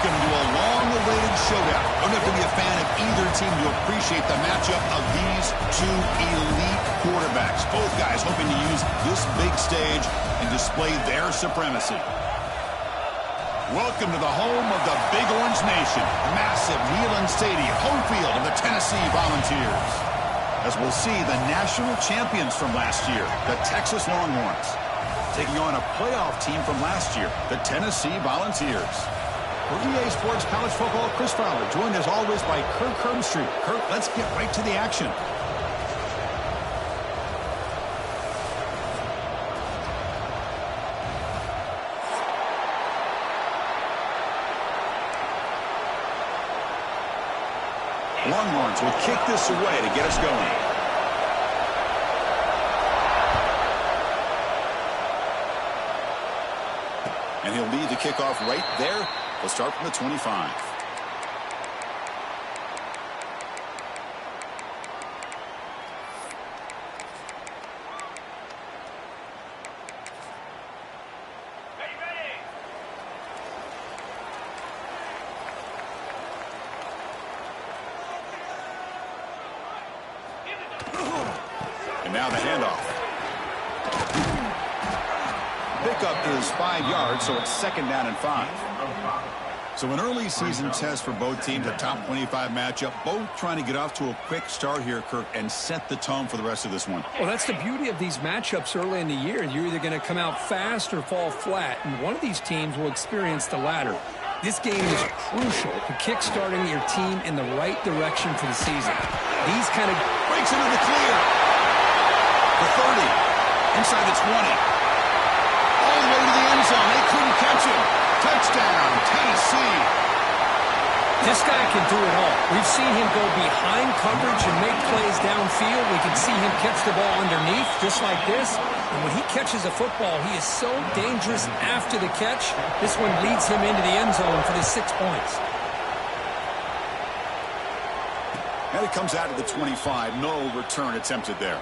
Welcome to a long-awaited showdown. You don't have to be a fan of either team to appreciate the matchup of these two elite quarterbacks. Both guys hoping to use this big stage and display their supremacy. Welcome to the home of the Big Orange Nation. Massive Neyland Stadium, home field of the Tennessee Volunteers. As we'll see the national champions from last year, the Texas Longhorns, taking on a playoff team from last year, the Tennessee Volunteers. For EA Sports College Football, Chris Fowler, joined as always by Kirk Herbstreit. Kirk, let's get right to the action. Longhorns will kick this away to get us going. And he'll lead the kickoff right there. We'll start from the 25. And now the handoff. Pickup is 5 yards, so it's 2nd down and 5. So an early season test for both teams, a top 25 matchup, both trying to get off to a quick start here, Kirk, and set the tone for the rest of this one. Well, that's the beauty of these matchups early in the year. You're either going to come out fast or fall flat, and one of these teams will experience the latter. This game is crucial to kick-starting your team in the right direction for the season. These kind of breaks into the clear. The 30, inside the 20. All the way to the end zone. They couldn't catch him. Touchdown, Tennessee. This guy can do it all. We've seen him go behind coverage and make plays downfield. We can see him catch the ball underneath, just like this. And when he catches a football, he is so dangerous after the catch. This one leads him into the end zone for the 6 points. And it comes out to the 25. No return attempted there.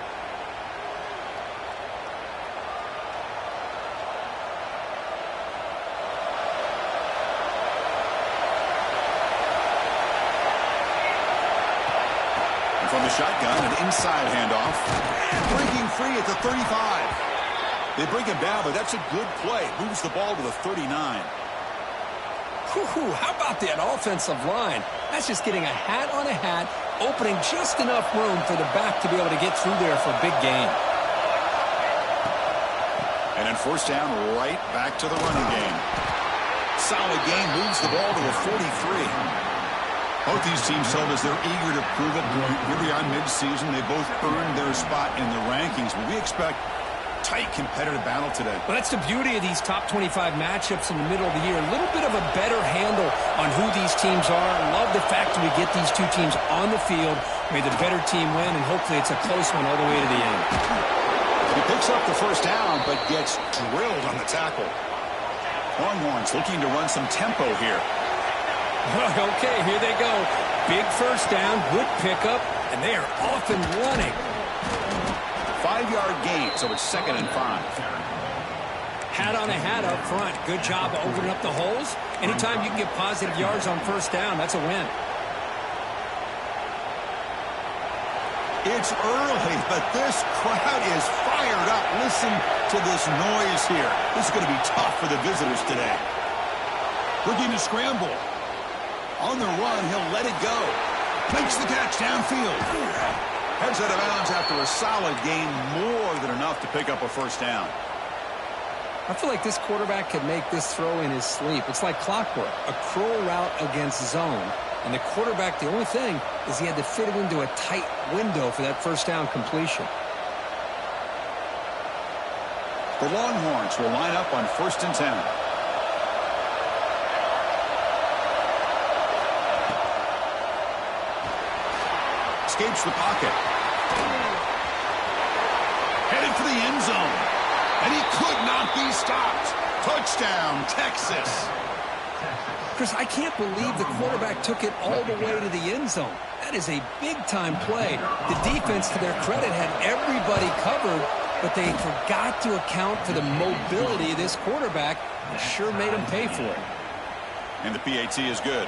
From the shotgun, an inside handoff. Breaking free at the 35. They bring him down, but that's a good play. Moves the ball to the 39. How about that offensive line? That's just getting a hat on a hat, opening just enough room for the back to be able to get through there for a big gain. And then 1st down, right back to the running game. Solid gain, moves the ball to the 43. Both these teams told us they're eager to prove it. Here we are mid-season. They both earned their spot in the rankings. But we expect tight competitive battle today. Well, that's the beauty of these top 25 matchups in the middle of the year. A little bit of a better handle on who these teams are. I love the fact that we get these two teams on the field. May the better team win, and hopefully it's a close one all the way to the end. He picks up the 1st down, but gets drilled on the tackle. Longhorns looking to run some tempo here. Okay, here they go. Big 1st down, good pickup, and they are off and running. 5-yard gain, so it's 2nd and 5. Hat on a hat up front. Good job opening up the holes. Anytime you can get positive yards on 1st down, that's a win. It's early, but this crowd is fired up. Listen to this noise here. This is going to be tough for the visitors today. Looking to scramble. On the run, he'll let it go. Makes the catch downfield. Heads out of bounds after a solid gain, more than enough to pick up a 1st down. I feel like this quarterback could make this throw in his sleep. It's like clockwork, a curl route against zone. And the quarterback, the only thing is he had to fit it into a tight window for that 1st down completion. The Longhorns will line up on 1st and 10. Escapes the pocket. Headed for the end zone. And he could not be stopped. Touchdown, Texas. Chris, I can't believe the quarterback took it all the way to the end zone. That is a big-time play. The defense, to their credit, had everybody covered, but they forgot to account for the mobility of this quarterback and sure made him pay for it. And the PAT is good.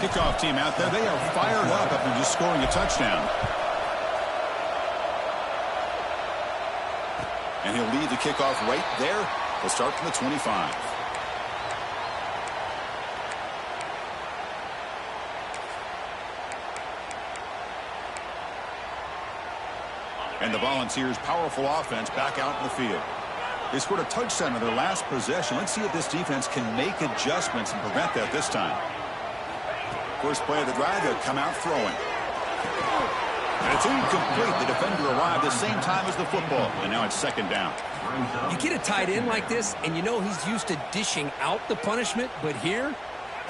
Kickoff team out there, they are fired up after just scoring a touchdown. And he'll lead the kickoff right there. He'll start from the 25. And the Volunteers' powerful offense back out in the field. They scored a touchdown in their last possession. Let's see if this defense can make adjustments and prevent that this time. First play of the drive, they'll come out throwing. And it's incomplete. The defender arrived the same time as the football. And now it's second down. You get a tight end like this, and you know he's used to dishing out the punishment. But here,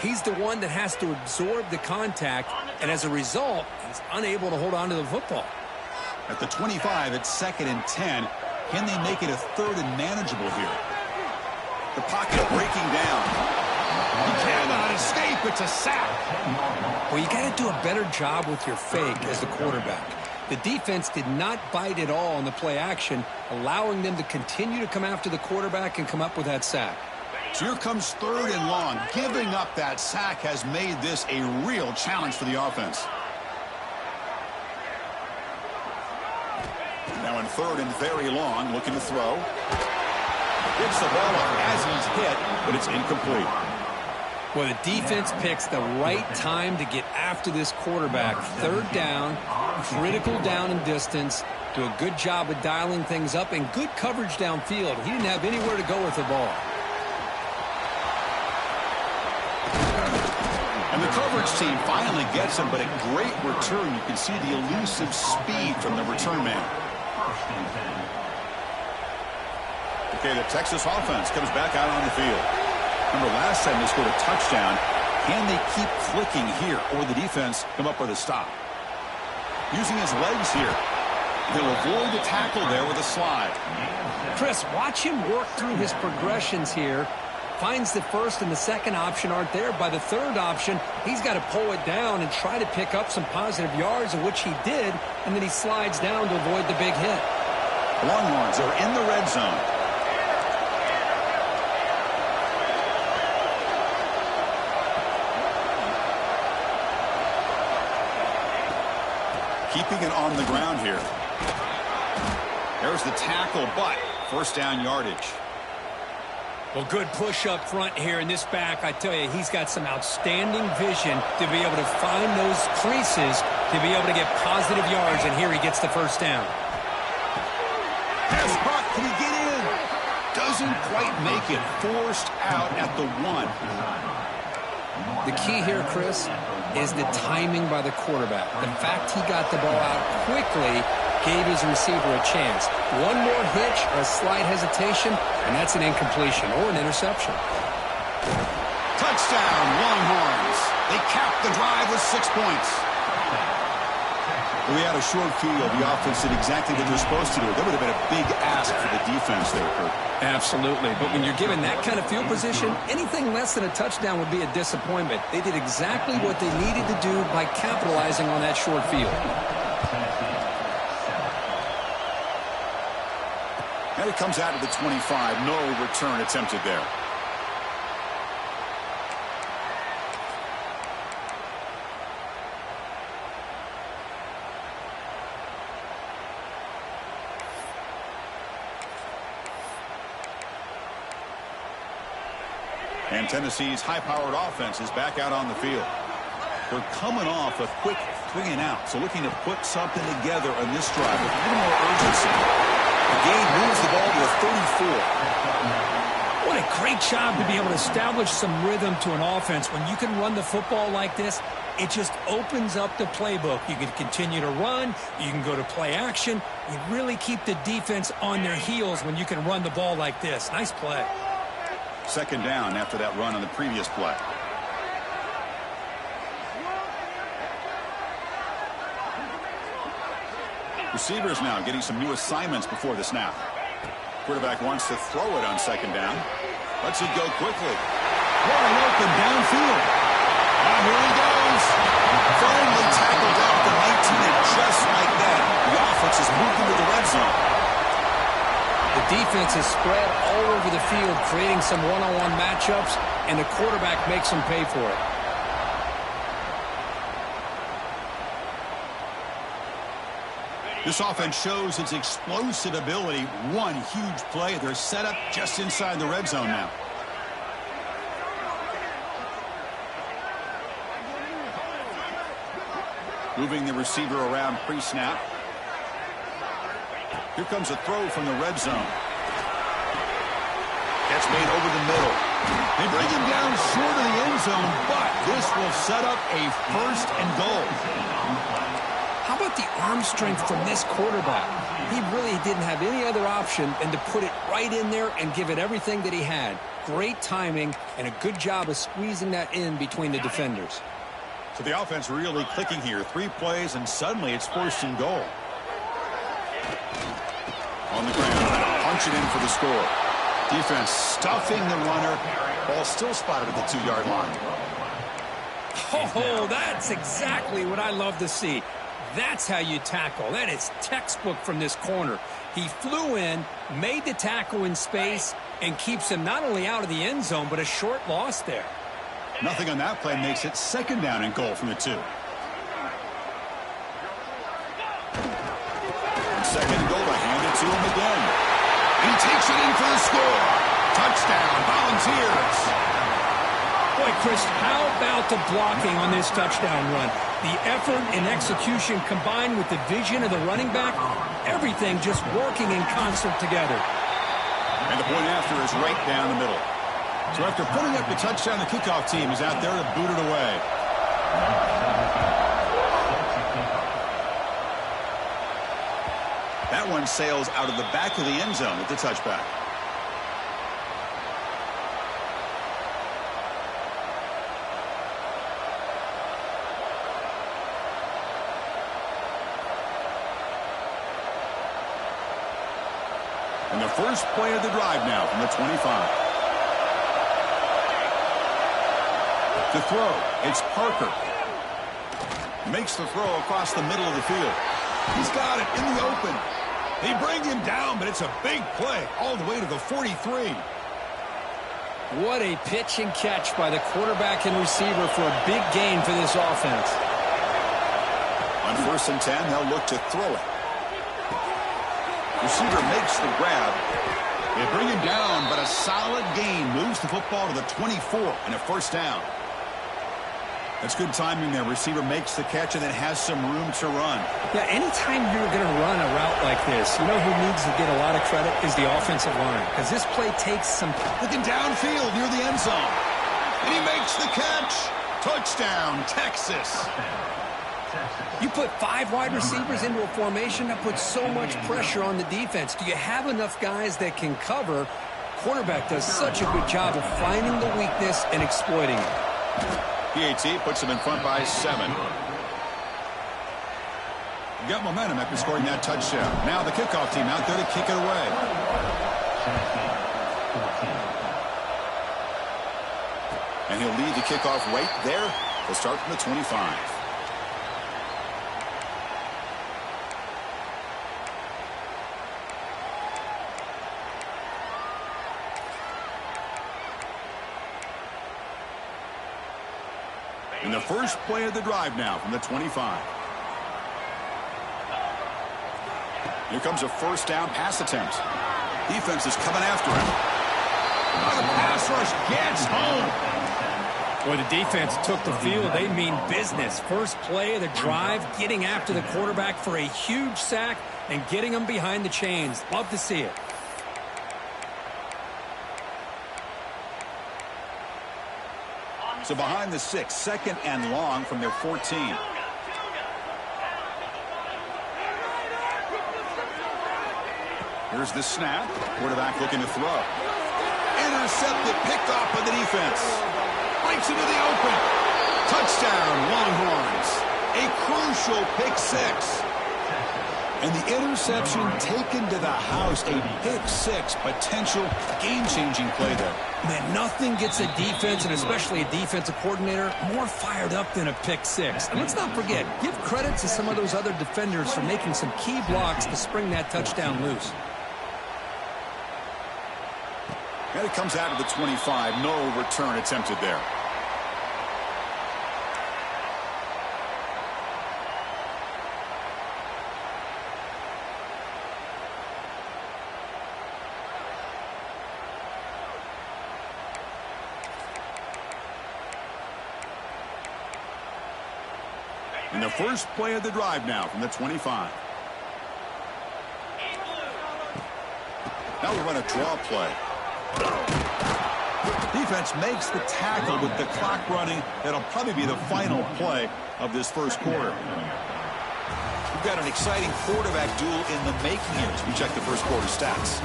he's the one that has to absorb the contact. And as a result, he's unable to hold on to the football. At the 25, it's second and 10. Can they make it a third and manageable here? The pocket breaking down. He cannot escape. It's a sack. Well, you got to do a better job with your fake as the quarterback. The defense did not bite at all on the play action, allowing them to continue to come after the quarterback and come up with that sack. So here comes third and long. Giving up that sack has made this a real challenge for the offense. Now in third and very long, looking to throw. Gets the ball up as he's hit, but it's incomplete. Well, the defense picks the right time to get after this quarterback. Third down, critical down and distance. Do a good job of dialing things up and good coverage downfield. He didn't have anywhere to go with the ball. And the coverage team finally gets him, but a great return. You can see the elusive speed from the return man. Okay, the Texas offense comes back out on the field. Remember, last time they scored a touchdown. Can they keep clicking here, or the defense come up with a stop? Using his legs here. They'll avoid the tackle there with a slide. Chris, watch him work through his progressions here. Finds the first and the second option aren't there. By the third option, he's got to pull it down and try to pick up some positive yards, of which he did, and then he slides down to avoid the big hit. Longhorns are in the red zone. Keeping it on the ground here. There's the tackle, but first down yardage. Well, good push up front here in this back. I tell you, he's got some outstanding vision to be able to find those creases to be able to get positive yards, and here he gets the first down. Pass block, can he get in? Doesn't quite make it. Forced out at the 1. The key here, Chris, is the timing by the quarterback. The fact he got the ball out quickly gave his receiver a chance. One more hitch or a slight hesitation, and that's an incompletion or an interception. Touchdown, Longhorns. They capped the drive with 6 points. We had a short field. The offense did exactly what they're supposed to do. That would have been a big ask for the defense there, Kurt. Absolutely. But when you're given that kind of field position, anything less than a touchdown would be a disappointment. They did exactly what they needed to do by capitalizing on that short field. And it comes out of the 25. No return attempted there. And Tennessee's high-powered offense is back out on the field. They're coming off a quick 3 and out, so looking to put something together on this drive with a little more urgency. The game moves the ball to a 34. What a great job to be able to establish some rhythm to an offense. When you can run the football like this, it just opens up the playbook. You can continue to run. You can go to play action. You really keep the defense on their heels when you can run the ball like this. Nice play. Second down after that run on the previous play. Receivers now getting some new assignments before the snap. Quarterback wants to throw it on second down. Lets it go quickly. Wide open downfield. And here he goes. Firmly tackled down at the 19, and just like that, the offense is moved into the red zone. The defense is spread all over the field, creating some one-on-one matchups, and the quarterback makes them pay for it. This offense shows its explosive ability. One huge play. They're set up just inside the red zone now. Moving the receiver around pre-snap. Here comes a throw from the red zone. Gets made over the middle. They bring him down short of the end zone, but this will set up a 1st and goal. How about the arm strength from this quarterback? He really didn't have any other option than to put it right in there and give it everything that he had. Great timing and a good job of squeezing that in between the defenders. So the offense really clicking here. 3 plays, and suddenly it's 1st and goal. On the ground, punch it in for the score. Defense stuffing the runner. Ball still spotted at the 2-yard line. Oh, that's exactly what I love to see. That's how you tackle. That is textbook from this corner. He flew in, made the tackle in space, and keeps him not only out of the end zone, but a short loss there. Nothing on that play makes it 2nd down and goal from the 2. And 2nd and goal to hand it to him again. And he takes it in for the score. Touchdown, Volunteers. Boy, Chris, how about the blocking on this touchdown run? The effort and execution combined with the vision of the running back, everything just working in concert together. And the point after is right down the middle. So after putting up the touchdown, the kickoff team is out there to boot it away. That one sails out of the back of the end zone with the touchback. And the first play of the drive now from the 25. To throw, it's Parker. Makes the throw across the middle of the field. He's got it in the open. They bring him down, but it's a big play all the way to the 43. What a pitch and catch by the quarterback and receiver for a big gain for this offense. On 1st and 10, they'll look to throw it. Receiver makes the grab. They bring him down, but a solid gain moves the football to the 24 and a 1st down. That's good timing there. Receiver makes the catch and then has some room to run. Yeah, anytime you're going to run a route like this, you know who needs to get a lot of credit is the offensive line. Because this play takes some... Looking downfield near the end zone. And he makes the catch. Touchdown, Texas. You put 5 wide receivers into a formation that puts so much pressure on the defense. Do you have enough guys that can cover? Quarterback does such a good job of finding the weakness and exploiting it. PAT puts him in front by 7. You got momentum after scoring that touchdown. Now the kickoff team out there to kick it away. And he'll lead the kickoff right there. He'll start from the 25. In the first play of the drive now from the 25. Here comes a 1st down pass attempt. Defense is coming after him. Oh, the pass rush gets home. Boy, the defense took the field. They mean business. First play of the drive, getting after the quarterback for a huge sack and getting him behind the chains. Love to see it. So behind the 6, 2nd and long from their 14. Here's the snap. Quarterback looking to throw. Intercepted, picked off by the defense. Breaks into the open. Touchdown, Longhorns. A crucial pick 6. And the interception taken to the house. A pick 6, potential game-changing play there. Man, nothing gets a defense, and especially a defensive coordinator, more fired up than a pick 6. And let's not forget, give credit to some of those other defenders for making some key blocks to spring that touchdown loose. And it comes out of the 25. No return attempted there. And the first play of the drive now from the 25. Now we run a draw play. Defense makes the tackle with the clock running. That'll probably be the final play of this first quarter. We've got an exciting quarterback duel in the making here as we check the first quarter stats.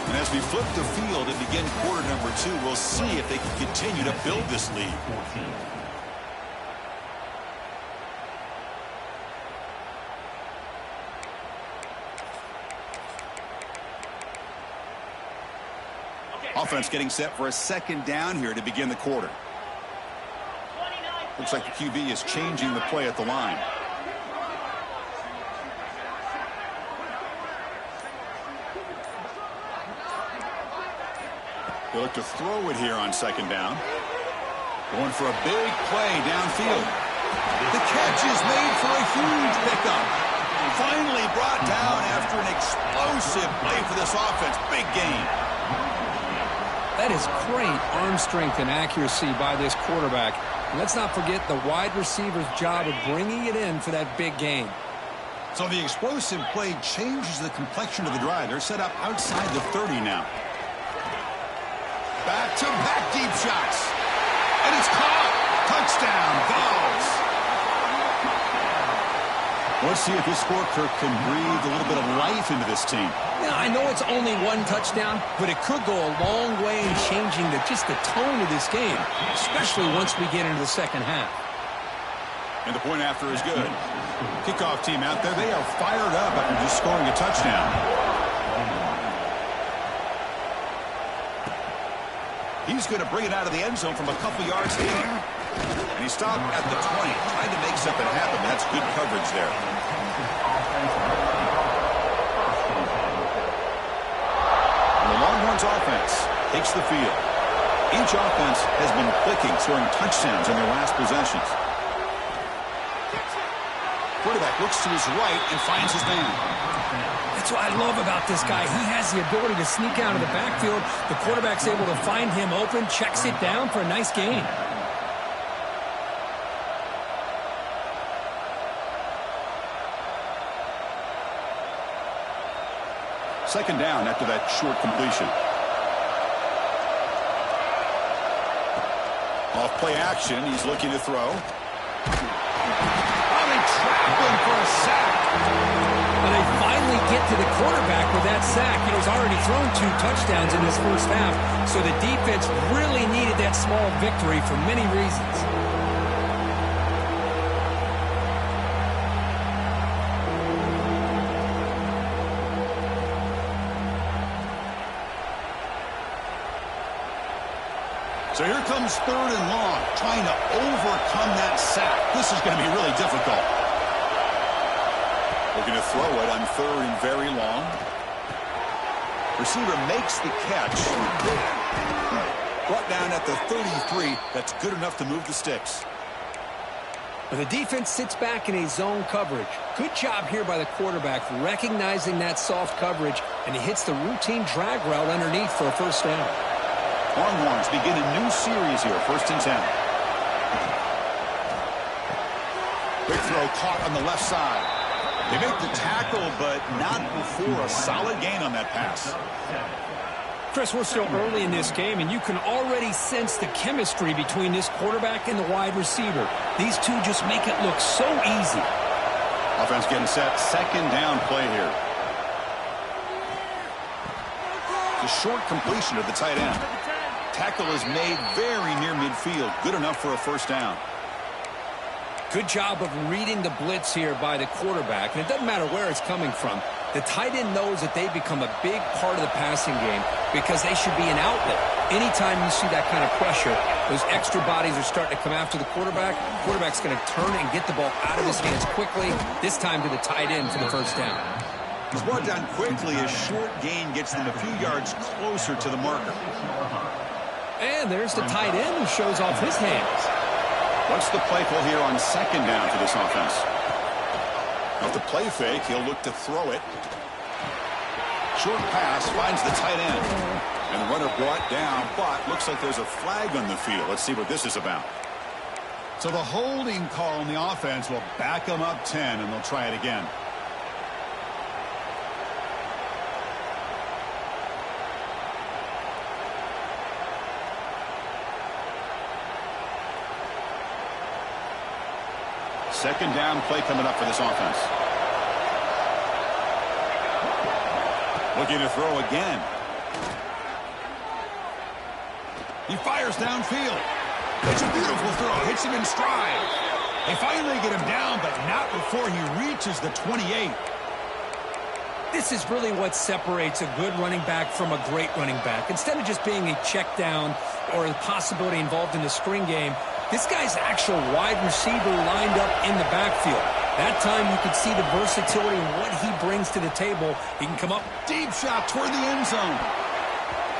And as we flip the field and begin quarter number 2, we'll see if they can continue to build this lead. Offense getting set for a second down here to begin the quarter. Looks like the QB is changing the play at the line. They look to throw it here on second down. Going for a big play downfield. The catch is made for a huge pickup. Finally brought down after an explosive play for this offense. Big gain. That is great arm strength and accuracy by this quarterback. And let's not forget the wide receiver's job of bringing it in for that big gain. So the explosive play changes the complexion of the drive. They're set up outside the 30 now. Back-to-back deep shots. And it's caught. Touchdown, Vols. Let's see if this scorecard can breathe a little bit of life into this team. Yeah, I know it's only one touchdown, but it could go a long way in changing just the tone of this game, especially once we get into the second half. And the point after is good. Kickoff team out there, they are fired up after just scoring a touchdown. He's going to bring it out of the end zone from a couple yards here. And he stopped at the 20, trying to make something happen. That's good coverage there. And the Longhorns offense takes the field. Each offense has been clicking, scoring touchdowns in their last possessions. Quarterback looks to his right and finds his man. That's what I love about this guy. He has the ability to sneak out of the backfield. The quarterback's able to find him open, checks it down for a nice gain. Second down after that short completion. Off play action. He's looking to throw. Oh, they trap him for a sack. And they finally get to the quarterback with that sack. You know, he's already thrown 2 touchdowns in this first half, so the defense really needed that small victory for many reasons. So here comes third and long, trying to overcome that sack. This is going to be really difficult. Looking to throw it on third and very long. Receiver makes the catch. Brought down at the 33. That's good enough to move the sticks. But the defense sits back in a zone coverage. Good job here by the quarterback, recognizing that soft coverage, and he hits the routine drag route underneath for a first down. Longhorns begin a new series here, 1st and 10. Quick throw caught on the left side. They make the tackle, but not before a solid gain on that pass. Chris, we're still early in this game, and you can already sense the chemistry between this quarterback and the wide receiver. These two just make it look so easy. Offense getting set. Second down play here. The short completion of the tight end. Tackle is made very near midfield. Good enough for a first down. Good job of reading the blitz here by the quarterback. And it doesn't matter where it's coming from. The tight end knows that they become a big part of the passing game because they should be an outlet. Anytime you see that kind of pressure, those extra bodies are starting to come after the quarterback. The quarterback's going to turn and get the ball out of his hands quickly, this time to the tight end for the first down. He's brought down quickly. A short gain gets them a few yards closer to the marker. And there's the tight end who shows off his hands. What's the play call here on second down for this offense? Off the play fake, he'll look to throw it. Short pass finds the tight end. And the runner brought down, but looks like there's a flag on the field. Let's see what this is about. So the holding call on the offense will back them up 10, and they'll try it again. Second down play coming up for this offense. Looking to throw again. He fires downfield. It's a beautiful throw. Hits him in stride. They finally get him down, but not before he reaches the 28. This is really what separates a good running back from a great running back. Instead of just being a check down or a possibility involved in the screen game, this guy's actual wide receiver lined up in the backfield. That time you could see the versatility and what he brings to the table. He can come up. Deep shot toward the end zone.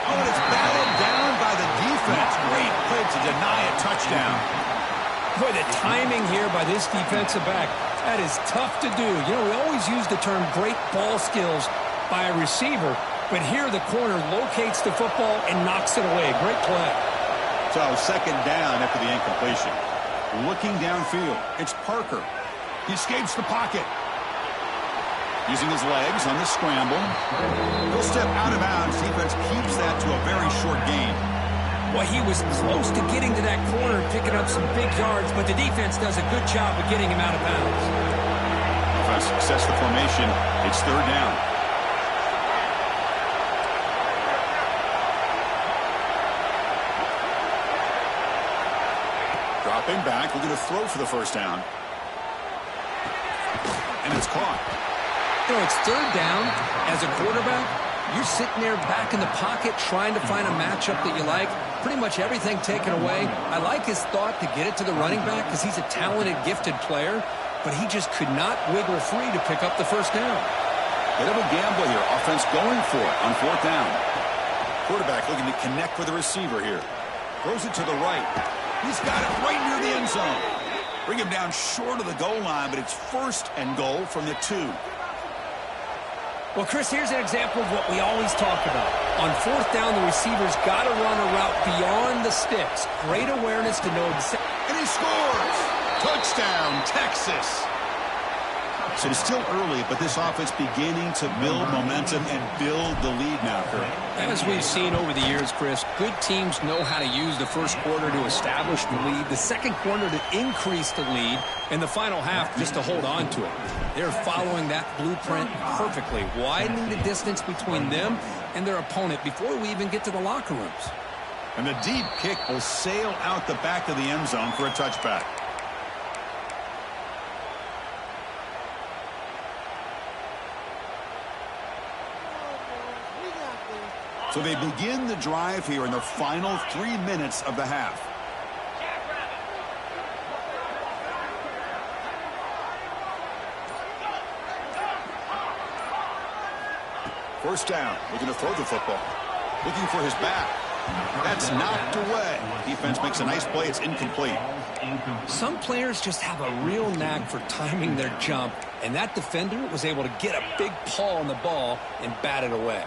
Oh, and it's batted down by the defense. Great play to deny a touchdown. Boy, the timing here by this defensive back, that is tough to do. You know, we always use the term great ball skills by a receiver, but here the corner locates the football and knocks it away. Great play. So second down after the incompletion. Looking downfield, it's Parker. He escapes the pocket. Using his legs on the scramble. He'll step out of bounds. Defense keeps that to a very short gain. Well, he was close to getting to that corner and picking up some big yards, but the defense does a good job of getting him out of bounds. If I success the formation, it's third down. Dropping back, looking to throw for the first down. And it's caught. You know, it's third down. As a quarterback, you're sitting there back in the pocket trying to find a matchup that you like. Pretty much everything taken away. I like his thought to get it to the running back because he's a talented, gifted player, but he just could not wiggle free to pick up the first down. Bit of a gamble here. Offense going for it on fourth down. Quarterback looking to connect with the receiver here. Throws it to the right. He's got it right near the end zone. Bring him down short of the goal line, but it's first and goal from the 2. Well, Chris, here's an example of what we always talk about. On fourth down, the receiver's got to run a route beyond the sticks. Great awareness to know exactly. And he scores! Touchdown, Texas! So it's still early, but this offense beginning to build momentum and build the lead now, Kurt. As we've seen over the years, Chris, good teams know how to use the first quarter to establish the lead, the second quarter to increase the lead, and the final half just to hold on to it. They're following that blueprint perfectly, widening the distance between them and their opponent before we even get to the locker rooms. And the deep kick will sail out the back of the end zone for a touchback. So they begin the drive here in the final 3 minutes of the half. First down, looking to throw the football. Looking for his back. That's knocked away. Defense makes a nice play. It's incomplete. Some players just have a real knack for timing their jump, and that defender was able to get a big paw on the ball and bat it away.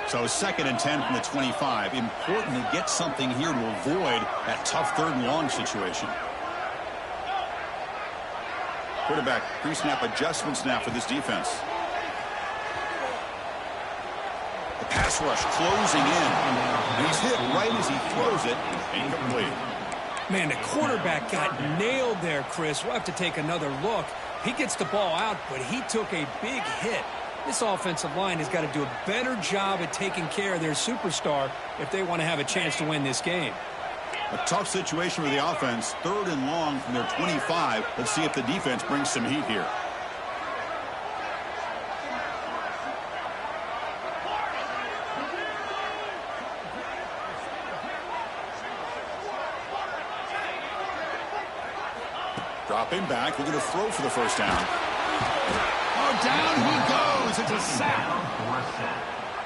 So second and 10 from the 25. Important to get something here to avoid that tough third and long situation. Quarterback pre-snap adjustments now for this defense. The pass rush closing in. And he's hit right as he throws it. Incomplete. Man, the quarterback got nailed there, Chris. We'll have to take another look. He gets the ball out, but he took a big hit. This offensive line has got to do a better job at taking care of their superstar if they want to have a chance to win this game. A tough situation for the offense. Third and long from their 25. Let's see if the defense brings some heat here. Dropping back, looking to throw for the first down. Oh, down he goes it's a sack.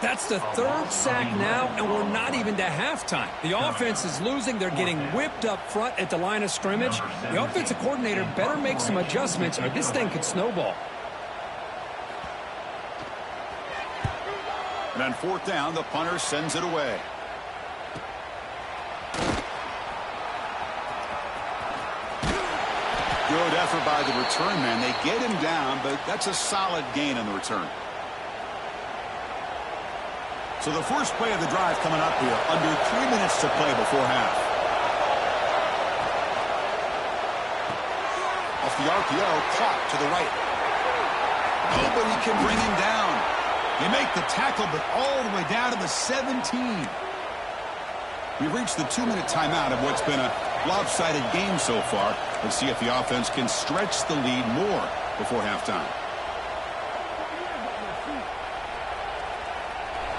That's the third sack now, and we're not even to halftime. The offense is losing. They're getting whipped up front at the line of scrimmage. The offensive coordinator better make some adjustments or this thing could snowball. And on fourth down, the punter sends it away. Good effort by the return man. They get him down, but that's a solid gain on the return. So the first play of the drive coming up here. Under 3 minutes to play before half. Off the RPO, caught to the right. Nobody can bring him down. They make the tackle, but all the way down to the 17. We've reached the 2-minute timeout of what's been a lopsided game so far. Let's see if the offense can stretch the lead more before halftime.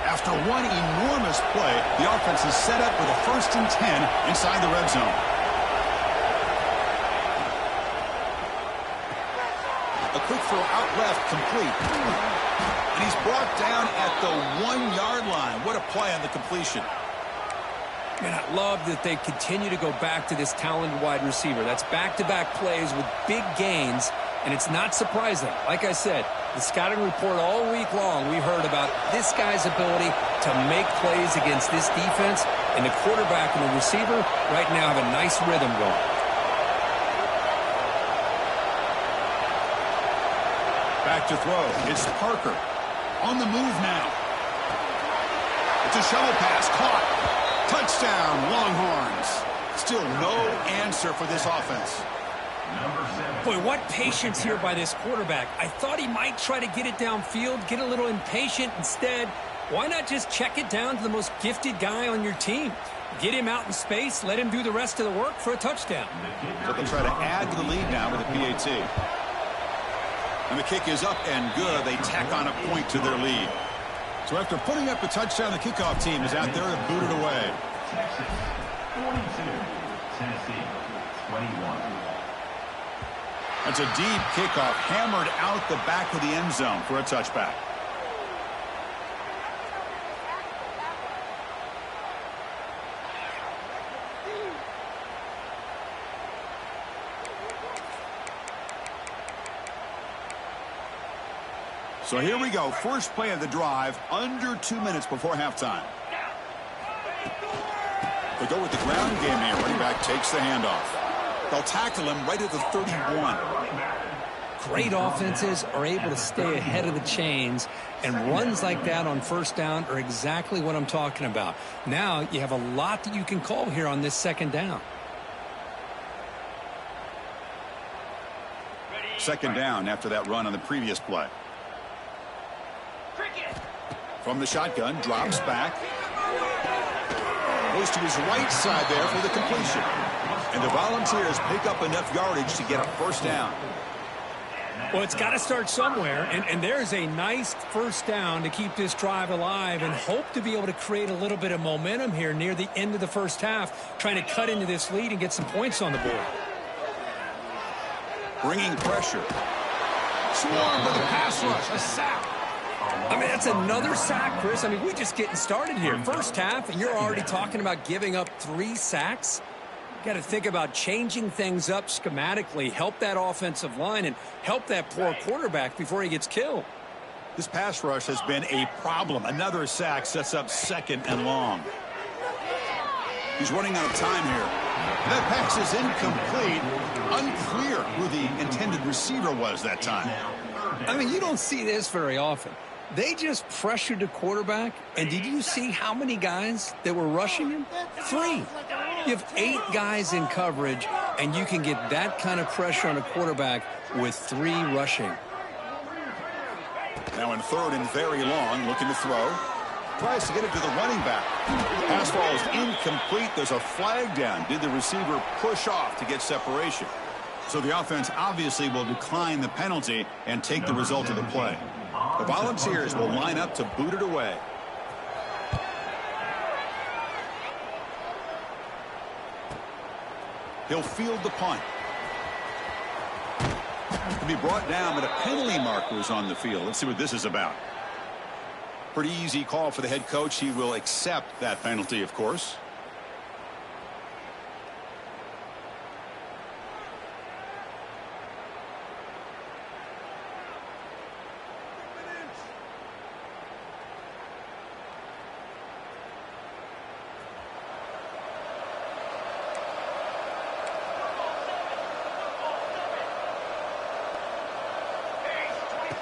After one enormous play, the offense is set up with a 1st and 10 inside the red zone. A quick throw out left, complete. And he's brought down at the 1-yard line. What a play on the completion. Man, I love that they continue to go back to this talented wide receiver. That's back-to-back plays with big gains, and it's not surprising. Like I said, the scouting report all week long, we heard about this guy's ability to make plays against this defense, and the quarterback and the receiver right now have a nice rhythm going. Back to throw. It's Parker. On the move now. It's a shovel pass. Caught. Touchdown, Longhorns. Still no answer for this offense. Boy, what patience here by this quarterback. I thought he might try to get it downfield, get a little impatient. Instead, why not just check it down to the most gifted guy on your team? Get him out in space, let him do the rest of the work for a touchdown. So they'll try to add to the lead now with a PAT. And the kick is up and good. They tack on a point to their lead. So after putting up the touchdown, the kickoff team is out there to boot it away. Texas 42, Tennessee 21. That's a deep kickoff, hammered out the back of the end zone for a touchback. So here we go. First play of the drive, under 2 minutes before halftime. They go with the ground game here. Running back takes the handoff. They'll tackle him right at the 31. Great offenses are able to stay ahead of the chains, and runs like that on first down are exactly what I'm talking about. Now you have a lot that you can call here on this second down. Second down after that run on the previous play. From the shotgun, drops back. Goes to his right side there for the completion. And the Volunteers pick up enough yardage to get a first down. Well, it's got to start somewhere, and there's a nice first down to keep this drive alive and hope to be able to create a little bit of momentum here near the end of the first half, trying to cut into this lead and get some points on the board. Bringing pressure. Swarm with a pass rush, a sack. I mean, that's another sack, Chris. I mean, we're just getting started here. First half, and you're already talking about giving up 3 sacks. You got to think about changing things up schematically, help that offensive line, and help that poor quarterback before he gets killed. This pass rush has been a problem. Another sack sets up 2nd and long. He's running out of time here. That pass is incomplete. Unclear who the intended receiver was that time. I mean, you don't see this very often. They just pressured the quarterback, and did you see how many guys that were rushing him? 3. You have 8 guys in coverage, and you can get that kind of pressure on a quarterback with 3 rushing. Now in 3rd and very long, looking to throw. Tries to get it to the running back. The pass ball is incomplete. There's a flag down. Did the receiver push off to get separation? So the offense obviously will decline the penalty and take the result of the play. The Volunteers will line up to boot it away. He'll field the punt. To be brought down, but a penalty marker is on the field. Let's see what this is about. Pretty easy call for the head coach. He will accept that penalty, of course.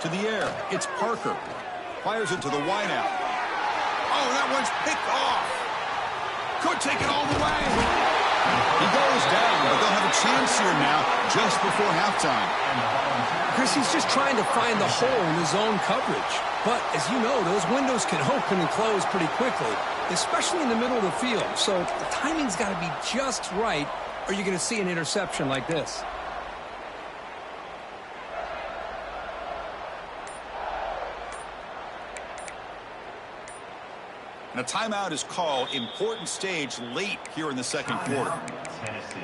To the air, it's Parker. Fires it to the wideout. Oh, that one's picked off. Could take it all the way. He goes down, but they'll have a chance here now just before halftime. Chris, he's just trying to find the hole in his own coverage. But, as you know, those windows can open and close pretty quickly, especially in the middle of the field. So the timing's got to be just right, or you're going to see an interception like this. And a timeout is called. Important stage late here in the second quarter. Tennessee.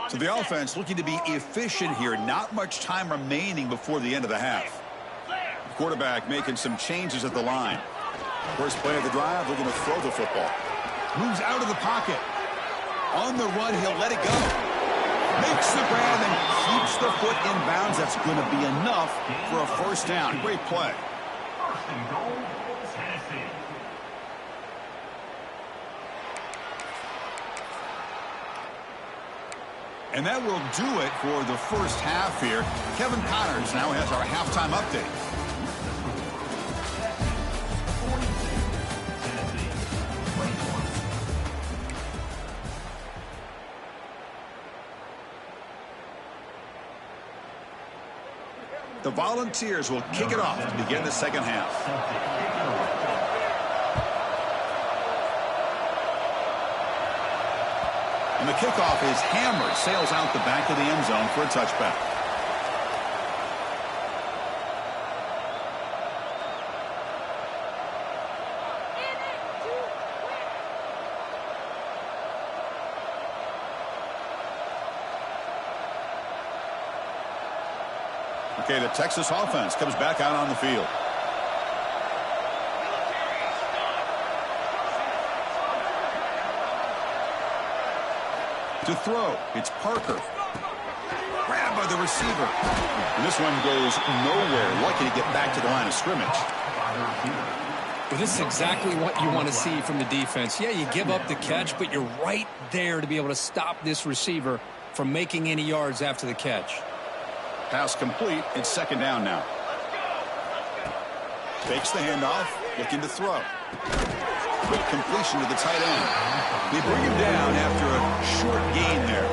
So the offense looking to be efficient here. Not much time remaining before the end of the half. Quarterback making some changes at the line. First play of the drive, looking to throw the football. Moves out of the pocket. On the run, he'll let it go. Makes the grab and keeps the foot in bounds. That's going to be enough for a first down. Great play. First and goal, Tennessee. And that will do it for the first half here. Kevin Connors now has our halftime update. The Volunteers will kick it off to begin the second half. And the kickoff is hammered, sails out the back of the end zone for a touchback. Okay, the Texas offense comes back out on the field. To throw, it's Parker. Grabbed by the receiver. And this one goes nowhere. Lucky to get back to the line of scrimmage. Well, this is exactly what you want to see from the defense. Yeah, you give up the catch, but you're right there to be able to stop this receiver from making any yards after the catch. Pass complete. It's second down now. Takes the handoff. Looking to throw. Quick completion to the tight end. They bring him down after a short gain there.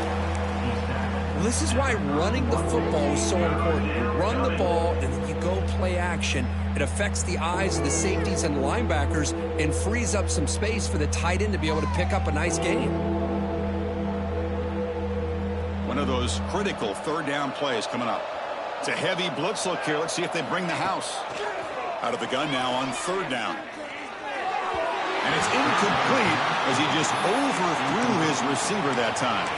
Well, this is why running the football is so important. You run the ball and then you go play action. It affects the eyes of the safeties and linebackers and frees up some space for the tight end to be able to pick up a nice gain. One of those critical third down plays coming up. It's a heavy blitz look here. Let's see if they bring the house. Out of the gun now on third down. And it's incomplete as he just overthrew his receiver that time.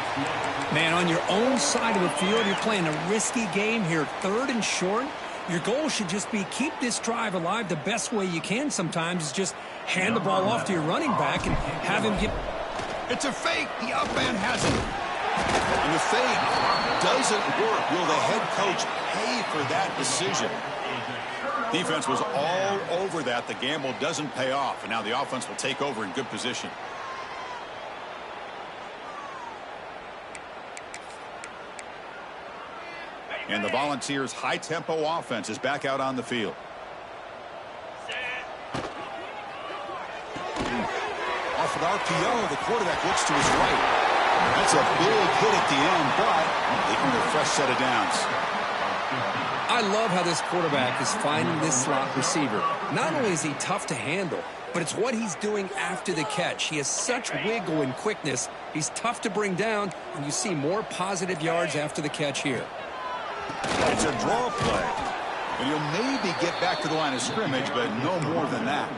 Man, on your own side of the field, you're playing a risky game here. Third and short. Your goal should just be keep this drive alive the best way you can sometimes is just hand the ball off to your running back and have him get... It's a fake. The up man has it. And the fake doesn't work. Will the head coach pay for that decision? Defense was all over that. The gamble doesn't pay off. And now the offense will take over in good position. And the Volunteers' high-tempo offense is back out on the field. Off an RPO, the quarterback looks to his right. That's a big hit at the end, but they can get a fresh set of downs. I love how this quarterback is finding this slot receiver. Not only is he tough to handle, but it's what he's doing after the catch. He has such wiggle and quickness. He's tough to bring down, and you see more positive yards after the catch here. It's a draw play. And he'll maybe get back to the line of scrimmage, but no more than that.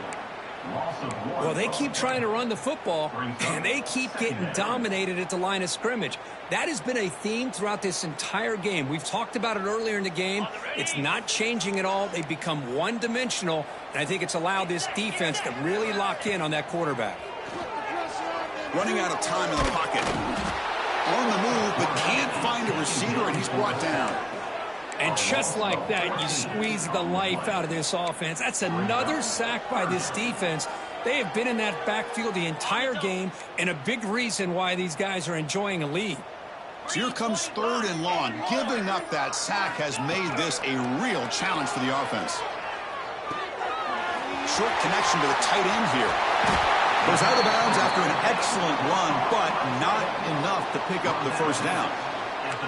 Well, they keep trying to run the football, and they keep getting dominated at the line of scrimmage. That has been a theme throughout this entire game. We've talked about it earlier in the game. It's not changing at all. They've become one-dimensional, and I think it's allowed this defense to really lock in on that quarterback. Running out of time in the pocket. On the move, but can't find a receiver, and he's brought down. And just like that, you squeeze the life out of this offense. That's another sack by this defense. They have been in that backfield the entire game, and a big reason why these guys are enjoying a lead. So here comes 3rd and long. Giving up that sack has made this a real challenge for the offense. Short connection to the tight end here. Goes out of bounds after an excellent run, but not enough to pick up the first down.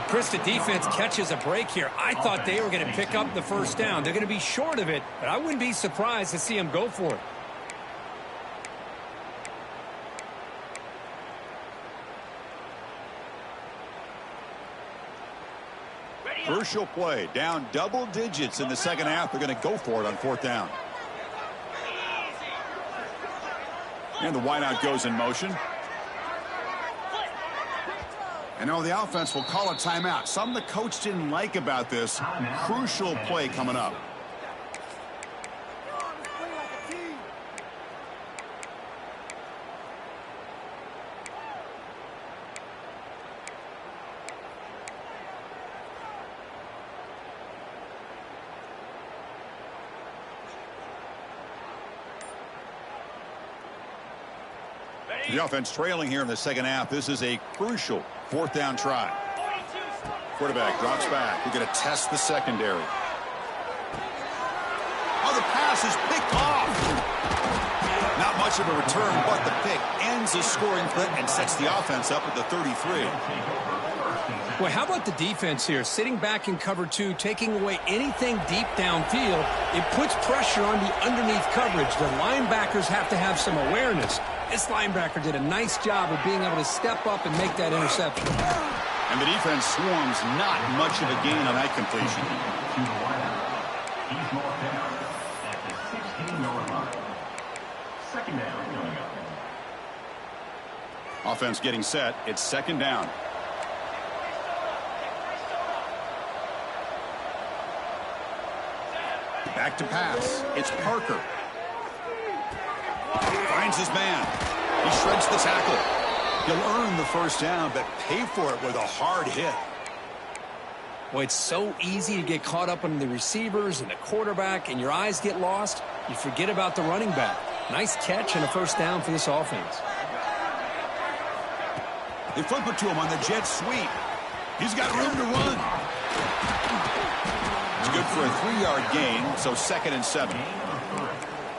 Chris, the defense catches a break here. I thought they were going to pick up the first down. They're going to be short of it, but I wouldn't be surprised to see them go for it. Crucial play. Down double digits in the second half. They're going to go for it on 4th down. And the wideout goes in motion. And now the offense will call a timeout. Something the coach didn't like about this. Crucial play coming up. The offense trailing here in the second half. This is a crucial 4th down try. Quarterback drops back. We're going to test the secondary. Oh, the pass is picked off. Not much of a return, but the pick ends the scoring threat and sets the offense up at the 33. Well, how about the defense here? Sitting back in cover 2, taking away anything deep downfield. It puts pressure on the underneath coverage. The linebackers have to have some awareness. This linebacker did a nice job of being able to step up and make that interception. And the defense swarms, not much of a gain on that completion. He's marked down at the 16-yard line. Second down coming up. Offense getting set. It's 2nd down. Back to pass. It's Parker. Finds his man. He shreds the tackle. He'll earn the first down, but pay for it with a hard hit. Well, it's so easy to get caught up on the receivers and the quarterback, and your eyes get lost. You forget about the running back. Nice catch and a first down for this offense. They flip it to him on the jet sweep. He's got room to run. It's good for a 3-yard gain, so 2nd and 7.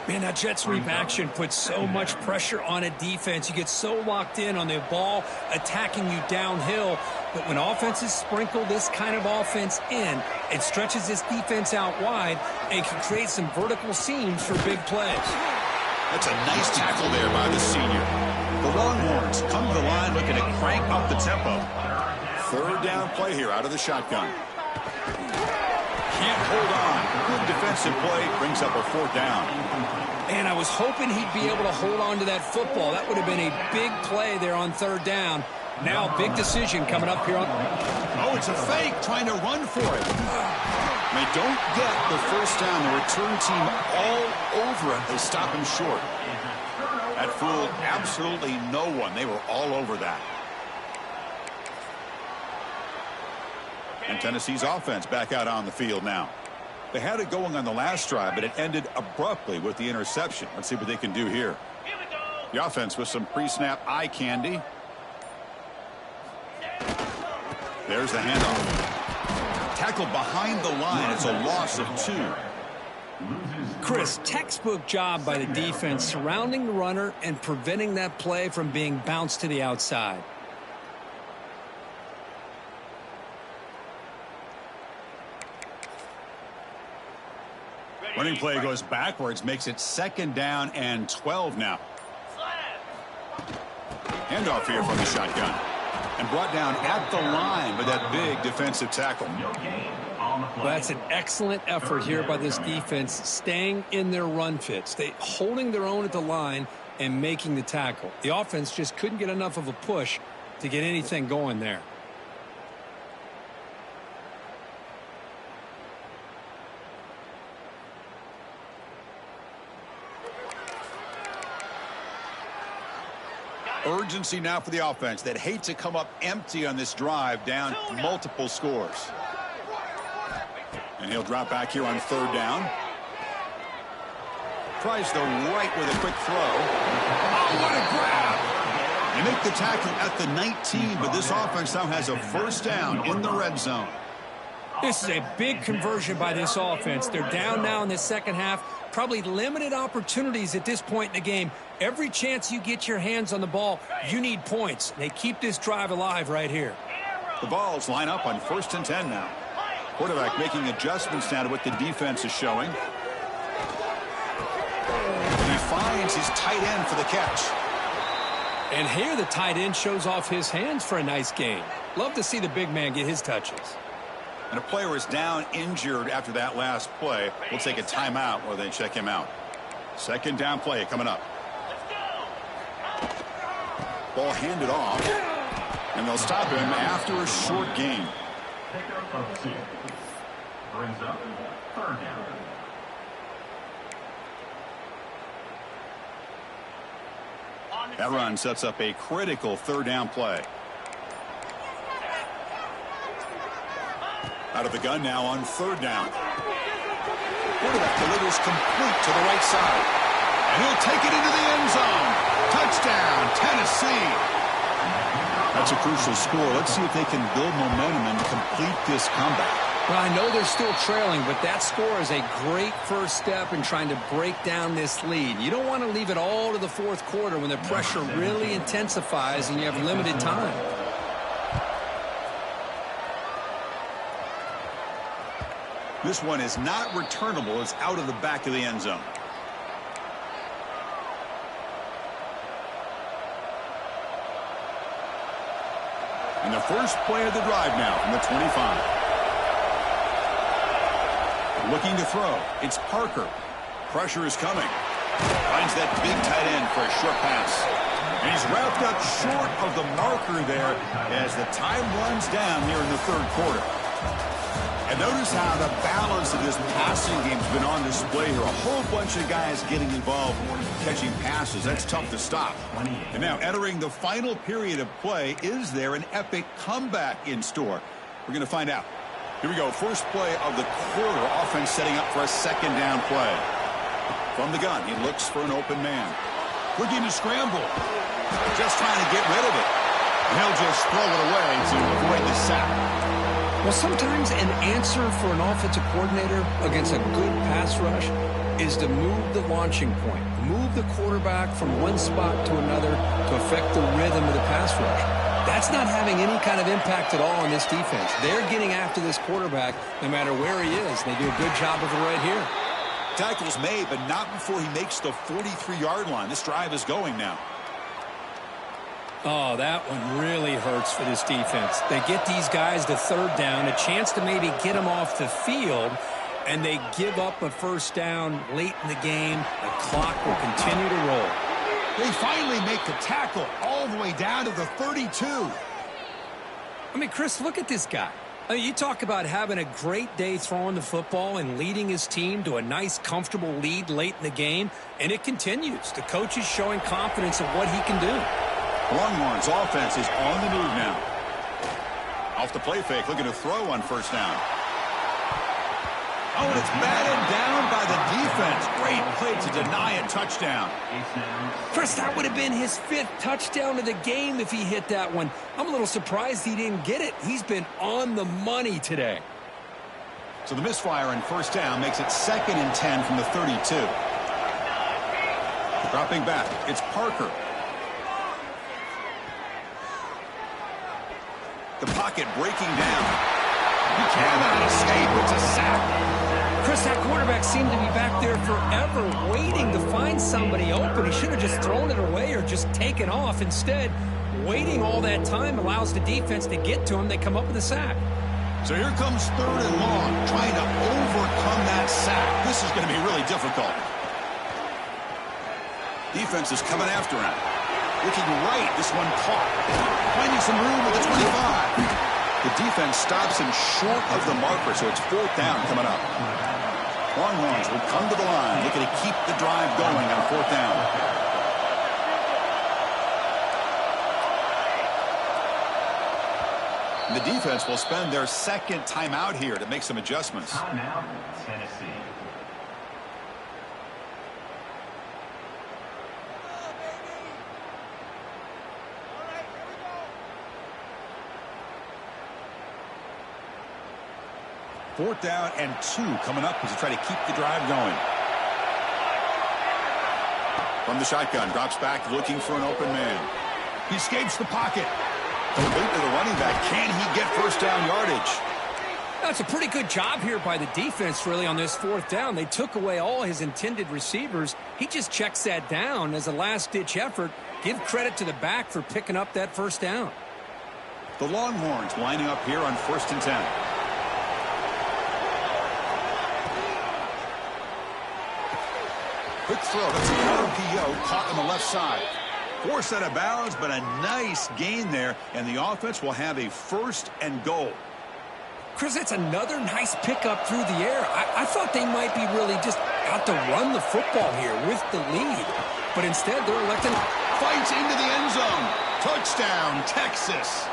Man, that jet sweep action puts so much pressure on a defense. You get so locked in on the ball attacking you downhill. But when offenses sprinkle this kind of offense in, it stretches this defense out wide and can create some vertical seams for big plays. That's a nice tackle there by the senior. The Longhorns come to the line looking to crank up the tempo. 3rd down play here out of the shotgun. Can't hold on. Good defensive play brings up a 4th down. And I was hoping he'd be able to hold on to that football. That would have been a big play there on 3rd down. Now, big decision coming up here. Oh, it's a fake, trying to run for it. They don't get the first down. The return team all over it. They stop him short. That fooled absolutely no one. They were all over that. And Tennessee's offense back out on the field now. They had it going on the last drive, but it ended abruptly with the interception. Let's see what they can do here. The offense with some pre-snap eye candy. There's the handoff. Tackled behind the line. It's a loss of 2. Chris, textbook job by the defense surrounding the runner and preventing that play from being bounced to the outside. Running play goes backwards, makes it 2nd down and 12 now. Handoff here from the shotgun. And brought down at the line with that big defensive tackle. Well, that's an excellent effort here by this defense, staying in their run fit, holding their own at the line and making the tackle. The offense just couldn't get enough of a push to get anything going there. Urgency now for the offense that hate to come up empty on this drive, down multiple scores. And he'll drop back here on 3rd down. Tries the right with a quick throw. Oh, what a grab! They make the tackle at the 19, but this offense now has a 1st down in the red zone. This is a big conversion by this offense. They're down now in the 2nd half. Probably limited opportunities at this point in the game. Every chance you get your hands on the ball, you need points. They keep this drive alive right here. The balls line up on 1st and 10 now. Quarterback making adjustments now to what the defense is showing. And he finds his tight end for the catch. And here the tight end shows off his hands for a nice gain. Love to see the big man get his touches. And a player is down injured after that last play. We'll take a timeout while they check him out. 2nd down play coming up. Ball handed off. And they'll stop him after a short gain. Pickup of 6. Brings up 3rd down. That run sets up a critical 3rd down play. Out of the gun now on 3rd down. Quarterback delivers complete to the right side. And he'll take it into the end zone. Touchdown, Tennessee. That's a crucial score. Let's see if they can build momentum and complete this comeback. Well, I know they're still trailing, but that score is a great first step in trying to break down this lead. You don't want to leave it all to the 4th quarter when the pressure really intensifies and you have limited time. This one is not returnable. It's out of the back of the end zone. And the first play of the drive now from the 25. Looking to throw. It's Parker. Pressure is coming. Finds that big tight end for a short pass. And he's wrapped up short of the marker there as the time runs down here in the 3rd quarter. And notice how the balance of this passing game has been on display here. A whole bunch of guys getting involved catching passes. That's tough to stop. And now entering the final period of play, is there an epic comeback in store? We're going to find out. Here we go. First play of the quarter. Offense setting up for a 2nd down play. From the gun, he looks for an open man. Looking to scramble. Just trying to get rid of it. And he'll just throw it away to avoid the sack. Well, sometimes an answer for an offensive coordinator against a good pass rush is to move the launching point, move the quarterback from one spot to another to affect the rhythm of the pass rush. That's not having any kind of impact at all on this defense. They're getting after this quarterback no matter where he is. They do a good job of it right here. Tackle's made, but not before he makes the 43-yard line. This drive is going now. Oh, that one really hurts for this defense. They get these guys to 3rd down, a chance to maybe get them off the field, and they give up a 1st down late in the game. The clock will continue to roll. They finally make the tackle all the way down to the 32. I mean, Chris, look at this guy. I mean, you talk about having a great day throwing the football and leading his team to a nice, comfortable lead late in the game, and it continues. The coach is showing confidence in what he can do. Longhorns offense is on the move now. Off the play fake, looking to throw on 1st down. Oh, and it's batted down by the defense. Great play to deny a touchdown. Chris, that would have been his 5th touchdown of the game if he hit that one. I'm a little surprised he didn't get it. He's been on the money today. So the misfire on 1st down makes it 2nd and 10 from the 32. Dropping back, it's Parker. The pocket breaking down. He cannot escape. It's a sack. Chris, that quarterback seemed to be back there forever waiting to find somebody open. He should have just thrown it away or just taken off. Instead, waiting all that time allows the defense to get to him. They come up with a sack. So here comes 3rd and long, trying to overcome that sack. This is going to be really difficult. Defense is coming after him. Looking right, this one caught. Finding some room at the 25. The defense stops him short of the marker, so it's 4th down coming up. Longhorns will come to the line, looking to keep the drive going on 4th down. And the defense will spend their 2nd timeout here to make some adjustments. Timeout, Tennessee. Fourth down and 2 coming up as they try to keep the drive going. From the shotgun, drops back looking for an open man. He escapes the pocket. Complete to the running back. Can he get first down yardage? That's a pretty good job here by the defense, really, on this 4th down. They took away all his intended receivers. He just checks that down as a last-ditch effort. Give credit to the back for picking up that first down. The Longhorns lining up here on 1st and 10. Quick throw. That's an RPO caught on the left side. Forced out of bounds, but a nice gain there, and the offense will have a 1st and goal. Chris, that's another nice pickup through the air. I thought they might be really just out to run the football here with the lead, but instead they're electing. Fights into the end zone. Touchdown, Texas.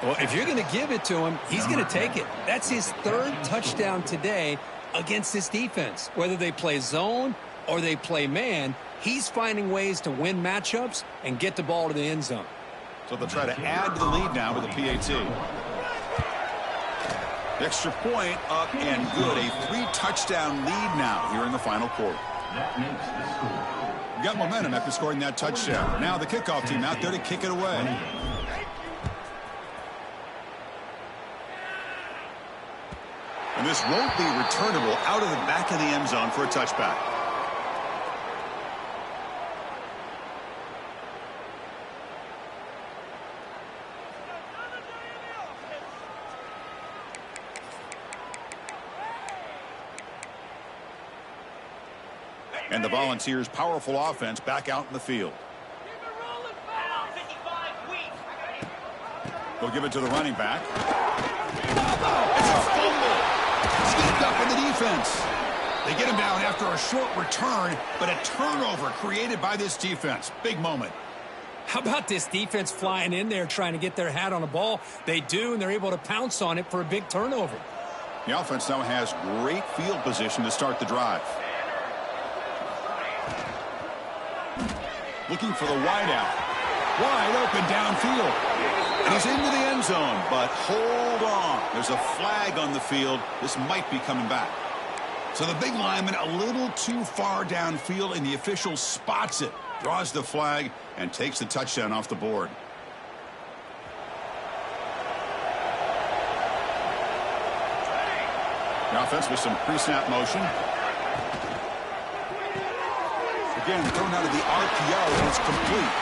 Well, if you're going to give it to him, he's going to take it. That's his 3rd touchdown today against this defense. Whether they play zone or they play man, he's finding ways to win matchups and get the ball to the end zone. So they'll try to add to the lead now with a PAT. Extra point up and good. A 3-touchdown lead now here in the final quarter. That makes the score. Got momentum after scoring that touchdown. Now the kickoff team out there to kick it away. And this won't be returnable out of the back of the end zone for a touchback. And the Volunteers' powerful offense back out in the field. They'll give it to the running back. It's a fumble. Sneaked up in the defense. They get him down after a short return, but a turnover created by this defense. Big moment. How about this defense flying in there trying to get their hat on the ball? They do, and they're able to pounce on it for a big turnover. The offense now has great field position to start the drive. Looking for the wideout. Wide open downfield. And he's into the end zone, but hold on. There's a flag on the field. This might be coming back. So the big lineman a little too far downfield, and the official spots it, draws the flag, and takes the touchdown off the board. The offense with some pre-snap motion. Again, thrown out of the RPO, and it's complete.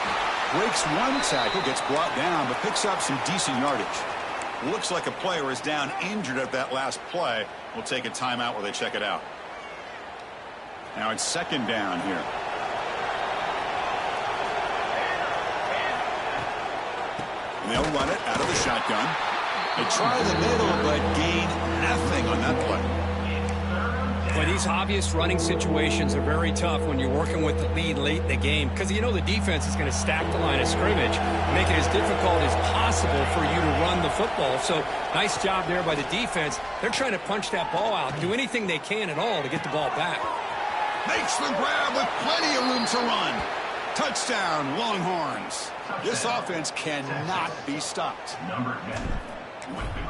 Breaks one tackle, gets brought down, but picks up some decent yardage. Looks like a player is down injured at that last play. We'll take a timeout while they check it out. Now it's 2nd down here. And they'll run it out of the shotgun. They try the middle, but gain nothing on that play. Well, these obvious running situations are very tough when you're working with the lead late in the game because you know the defense is going to stack the line of scrimmage, make it as difficult as possible for you to run the football. So nice job there by the defense. They're trying to punch that ball out, do anything they can at all to get the ball back. Makes the grab with plenty of room to run. Touchdown, Longhorns. This offense cannot be stopped. Number 10.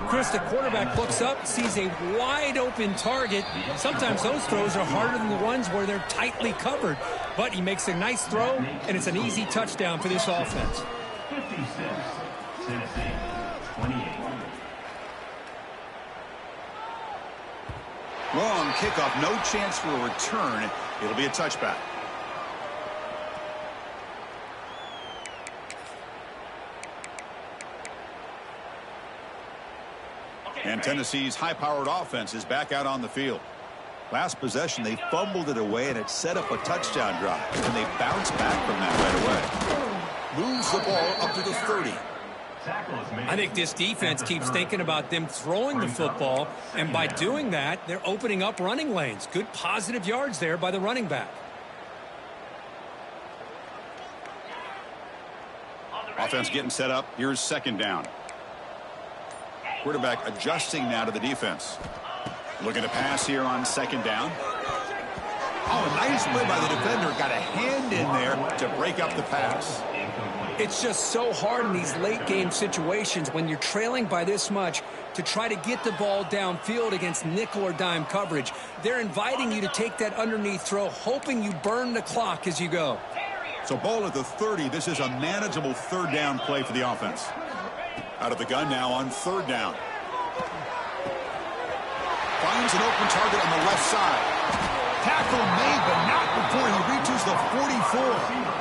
Chris, the quarterback looks up, sees a wide-open target. Sometimes those throws are harder than the ones where they're tightly covered. But he makes a nice throw, and it's an easy touchdown for this offense. 56, Tennessee, 28. Long kickoff, no chance for a return. It'll be a touchback. And Tennessee's high-powered offense is back out on the field. Last possession, they fumbled it away, and it set up a touchdown drive. And they bounced back from that right away. Moves the ball up to the 30. I think this defense keeps thinking about them throwing the football, and by doing that, they're opening up running lanes. Good positive yards there by the running back. Offense getting set up. Here's second down. Quarterback adjusting now to the defense. Looking to pass here on second down. Oh, nice play by the defender. Got a hand in there to break up the pass. It's just so hard in these late game situations when you're trailing by this much to try to get the ball downfield against nickel or dime coverage. They're inviting you to take that underneath throw, hoping you burn the clock as you go. So ball at the 30. This is a manageable third down play for the offense. Out of the gun now on third down. Finds an open target on the left side. Tackle made, but not before he reaches the 44.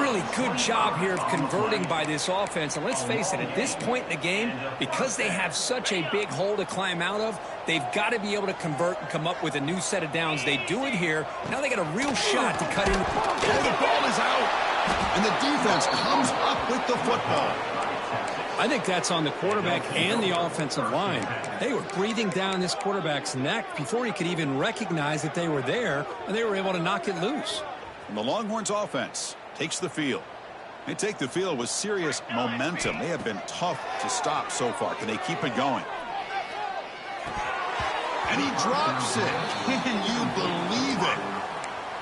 Really good job here of converting by this offense. And let's face it, at this point in the game, because they have such a big hole to climb out of, they've got to be able to convert and come up with a new set of downs. They do it here. Now they got a real shot to cut in. Oh, the ball is out. And the defense comes up with the football. I think that's on the quarterback and the offensive line. They were breathing down this quarterback's neck before he could even recognize that they were there, and they were able to knock it loose. And the Longhorns offense takes the field. They take the field with serious momentum. They have been tough to stop so far. Can they keep it going? And he drops it. Can you believe it?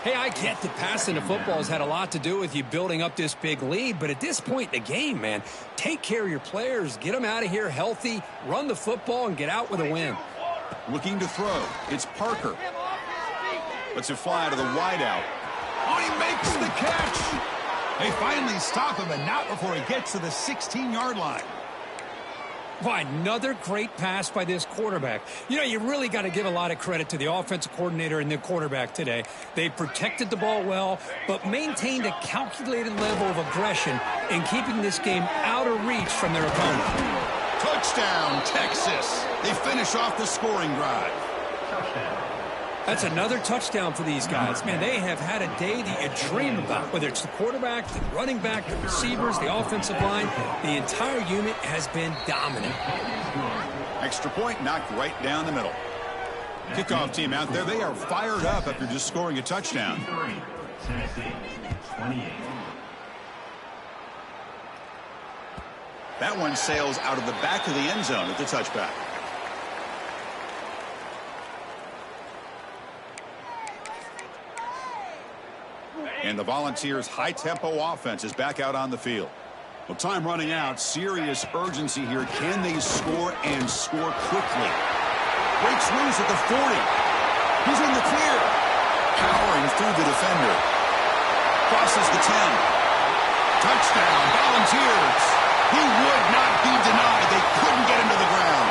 Hey, I get that passing the football has had a lot to do with you building up this big lead, but at this point in the game, man, take care of your players, get them out of here healthy, run the football, and get out with a win. Looking to throw. It's Parker. Lets it fly to the wideout. Oh, he makes the catch. They finally stop him, and not before he gets to the 16-yard line. Why, another great pass by this quarterback. You know, you really got to give a lot of credit to the offensive coordinator and the quarterback today. They protected the ball well, but maintained a calculated level of aggression in keeping this game out of reach from their opponent. Touchdown, Texas. They finish off the scoring drive. That's another touchdown for these guys. Man, they have had a day that you dream about, whether it's the quarterback, the running back, the receivers, the offensive line. The entire unit has been dominant. Extra point knocked right down the middle. Kickoff team out there, they are fired up after just scoring a touchdown. That one sails out of the back of the end zone at the touchback. And the Volunteers' high-tempo offense is back out on the field. Well, time running out. Serious urgency here. Can they score and score quickly? Breaks loose at the 40. He's in the clear. Powering through the defender. Crosses the 10. Touchdown, Volunteers. He would not be denied. They couldn't get him to the ground.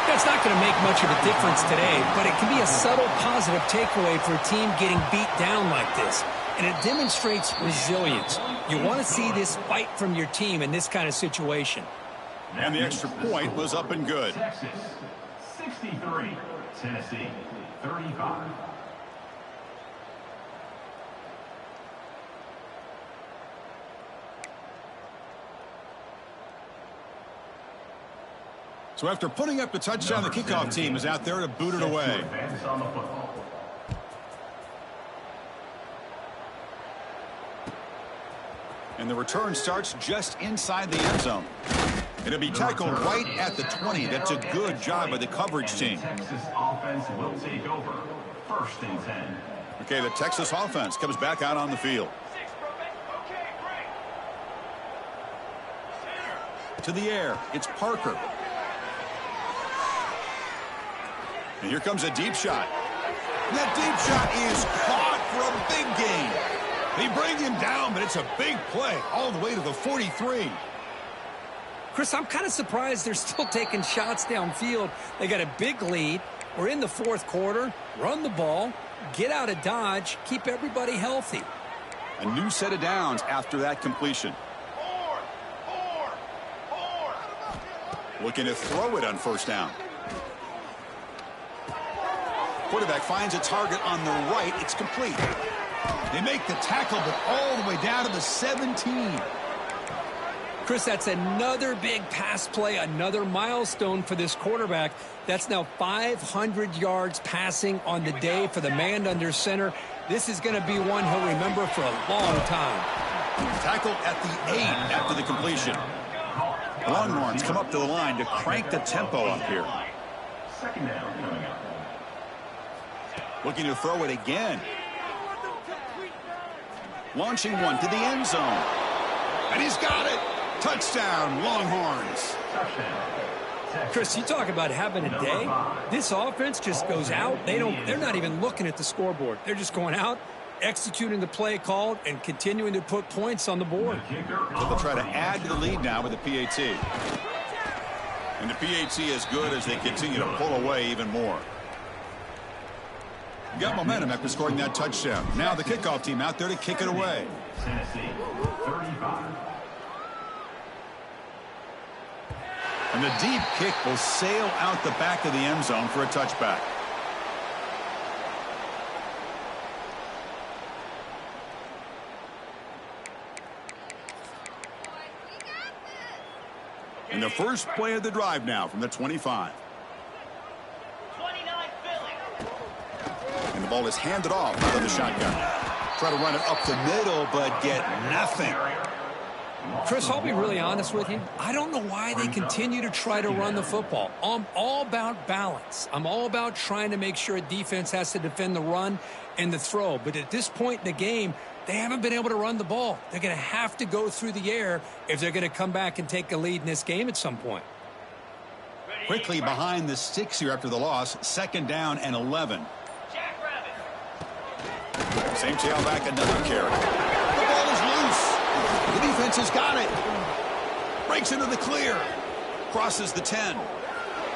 That's not going to make much of a difference today, but it can be a subtle positive takeaway for a team getting beat down like this. And it demonstrates resilience. You want to see this fight from your team in this kind of situation. And the extra point was up and good. Texas 63, Tennessee 35. So after putting up the touchdown, the kickoff team is out there to boot it away. And the return starts just inside the end zone. It'll be tackled right at the 20. That's a good job by the coverage team. Texas offense will take over. 1st and 10. Okay, the Texas offense comes back out on the field. To the air, it's Parker. And here comes a deep shot. And that deep shot is caught for a big gain. They bring him down, but it's a big play all the way to the 43. Chris, I'm kind of surprised they're still taking shots downfield. They got a big lead. We're in the fourth quarter. Run the ball, get out of Dodge, keep everybody healthy. A new set of downs after that completion. Looking to throw it on first down. Quarterback finds a target on the right. It's complete. They make the tackle, but all the way down to the 17. Chris, that's another big pass play, another milestone for this quarterback. That's now 500 yards passing on the day for the man under center. This is going to be one he'll remember for a long time. Tackled at the 8 after the completion. Longhorns come up to the line to crank the tempo up here. Second down coming up. Looking to throw it again. Launching one to the end zone. And he's got it. Touchdown, Longhorns. Chris, you talk about having a day. This offense just goes out. They're not even looking at the scoreboard. They're just going out, executing the play called, and continuing to put points on the board. So they'll try to add to the lead now with the PAT. And the PAT is good as they continue to pull away even more. Got momentum after scoring that touchdown. Now the kickoff team out there to kick it away. Tennessee, 35. And the deep kick will sail out the back of the end zone for a touchback. And the first play of the drive now from the 25. And the ball is handed off out of the shotgun. Try to run it up the middle, but get nothing. Chris, I'll be really honest with you. I don't know why they continue to try to run the football. I'm all about balance. I'm all about trying to make sure a defense has to defend the run and the throw. But at this point in the game, they haven't been able to run the ball. They're going to have to go through the air if they're going to come back and take a lead in this game at some point. Quickly behind the sticks here after the loss. Second down and 11. Same tailback, another carry. The ball is loose. The defense has got it. Breaks into the clear. Crosses the 10.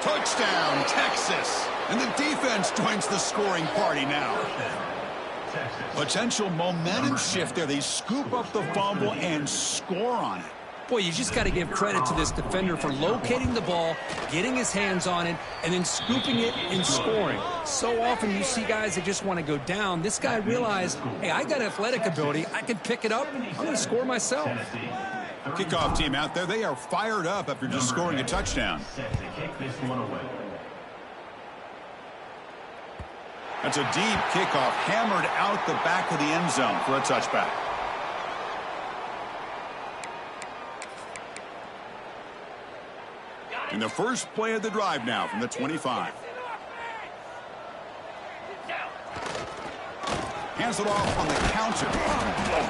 Touchdown, Texas. And the defense joins the scoring party now. Potential momentum shift there. They scoop up the fumble and score on it. Boy, you just got to give credit to this defender for locating the ball, getting his hands on it, and then scooping it and scoring. So often you see guys that just want to go down. This guy realized, hey, I got athletic ability. I can pick it up. I'm going to score myself. Kickoff team out there. They are fired up after just scoring a touchdown. That's a deep kickoff hammered out the back of the end zone for a touchback. And the first play of the drive now from the 25. Hands it off on the counter.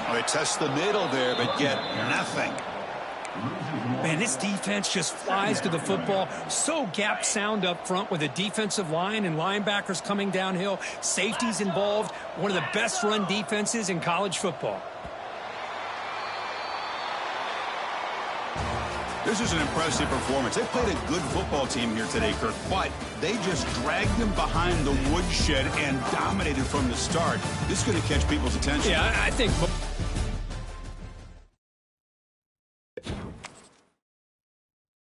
Oh, they test the middle there, but get nothing. Man, this defense just flies to the football. So gap sound up front with a defensive line and linebackers coming downhill. Safeties involved. One of the best run defenses in college football. This is an impressive performance. They played a good football team here today, Kirk, but they just dragged them behind the woodshed and dominated from the start. This is going to catch people's attention. Yeah, I think...